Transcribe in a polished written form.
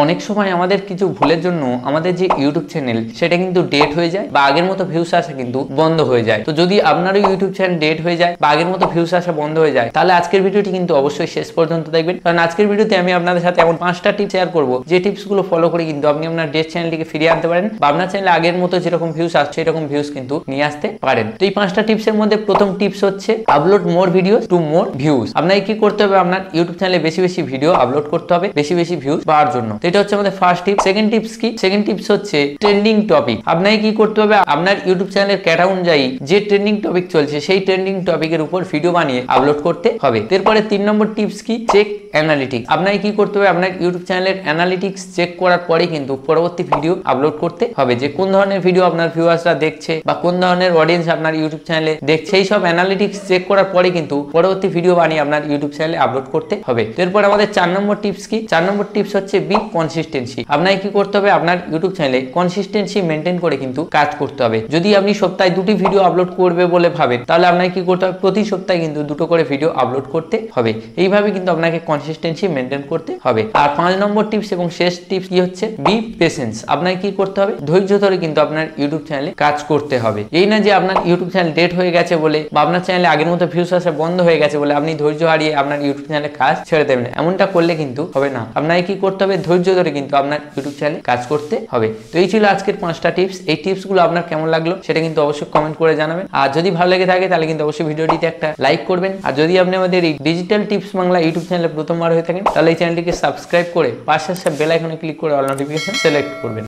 অনেক সময় আমাদের কিছু ভুলের জন্য আমাদের যে ইউটিউব চ্যানেল সেটা কিন্তু ডেট হয়ে যায় বা আগের মতো ভিউস আসা কিন্তু বন্ধ হয়ে যায়। তো যদি আপনারও ইউটিউব চ্যানেল ডেট হয়ে যায় বা আগের মতো ভিউস আসা বন্ধ হয়ে যায়, তাহলে আজকের ভিডিওটি কিন্তু অবশ্যই শেষ পর্যন্ত দেখবেন, কারণ আজকের ভিডিওতে আমি আপনাদের সাথে এমন 5টা টিপস শেয়ার করব যে টিপসগুলো ফলো করে কিন্তু আপনি আপনার ডেট চ্যানেলটিকে ফিরিয়ে আনতে পারেন বা আপনার চ্যানেলে আগের মতো যেরকম ভিউস আসছে এরকম ভিউস কিন্তু নিয়ে আসতে পারেন। তো এই 5টা টিপসের মধ্যে প্রথম টিপস হচ্ছে আপলোড মোর ভিডিওস টু মোর ভিউজ। আপনাকে কি করতে হবে? আপনার ইউটিউব চ্যানেলে বেশি বেশি ভিডিও আপলোড করতে হবে বেশি বেশি ভিউজ পাওয়ার জন্য। তো এটা হচ্ছে আমাদের ফার্স্ট টিপ। সেকেন্ড টিপস কি? সেকেন্ড টিপস হচ্ছে ট্রেন্ডিং টপিক। আপনাকে কি করতে হবে? আপনার ইউটিউব চ্যানেলের ক্যাটা অনুযায়ী যে ট্রেন্ডিং টপিক চলছে সেই ট্রেন্ডিং টপিকের উপর ভিডিও বানিয়ে আপলোড করতে হবে। এরপরে 3 নম্বর টিপস কি? Check analytics. আপনাকে কি করতে হবে? আপনার ইউটিউব চ্যানেলের অ্যানালিটিক্স চেক করার পরে কিন্তু পরবর্তী ভিডিও আপলোড করতে হবে, যে কোন ধরনের ভিডিও আপনার ভিউয়ার্সরা দেখছে বা কোন ধরনের অডিয়েন্স আপনার ইউটিউব চ্যানেলে দেখছে, এই সব অ্যানালিটিক্স চেক করার পরে কিন্তু পরবর্তী ভিডিও বানিয়ে আপনার ইউটিউব চ্যানেলে আপলোড করতে হবে। এরপর আমাদের 4 নম্বর টিপস কি? 4 নম্বর টিপস হচ্ছে বি কনসিস্টেন্সি। আপনাকে কি করতে হবে? আপনার ইউটিউব চ্যানেলে কনসিস্টেন্সি মেনটেন করে কিন্তু কাজ করতে হবে। যদি আপনি সপ্তাহে 2টি ভিডিও আপলোড করবে বলে ভাবেন, তাহলে আপনাকে কি করতে হবে? প্রতি সপ্তাহে কিন্তু 2টো করে ভিডিও আপলোড করতে হবে। এইভাবে কিন্তু আপনাকে কনসিস্টেন্সি মেনটেন করতে হবে। আর 5 নম্বর টিপস এবং শেষ টিপস কি হচ্ছে? Be patience. আপনাকে কি করতে হবে? ধৈর্য ধরে কিন্তু আপনার ইউটিউব চ্যানেলে কাজ করতে হবে। এই না যে আপনার ইউটিউব চ্যানেল ডেট হয়ে গেছে বলে বা আপনার চ্যানেলে আগের মতো ভিউস আসা বন্ধ হয়ে গেছে বলে আপনি ধৈর্য হারিয়ে আপনার ইউটিউব চ্যানেলে কাজ ছেড়ে দেবেন। এমনটা করলে কিন্তু হবে না। আপনাকে কি করতে হবে? ধৈর্য ধরে কিন্তু আপনার ইউটিউব চ্যানেলে কাজ করতে হবে। তো এই ছিল আজকের 5টা টিপস। এই টিপসগুলো আপনার কেমন লাগলো সেটা কিন্তু অবশ্যই কমেন্ট করে জানাবেন। আর যদি ভালো লেগে থাকে তাহলে কিন্তু অবশ্যই ভিডিওটিতে একটা লাইক করবেন। আর যদি আপনি আমাদের এই ডিজিটাল টিপস বাংলা ইউটিউব চ্যানেলে প্রথমবার হয়ে থাকেন, তাহলে এই চ্যানেলটিকে সাবস্ক্রাইব করে পাশে বেল আইকনে ক্লিক করে অল নোটিফিকেশন সিলেক্ট করবেন।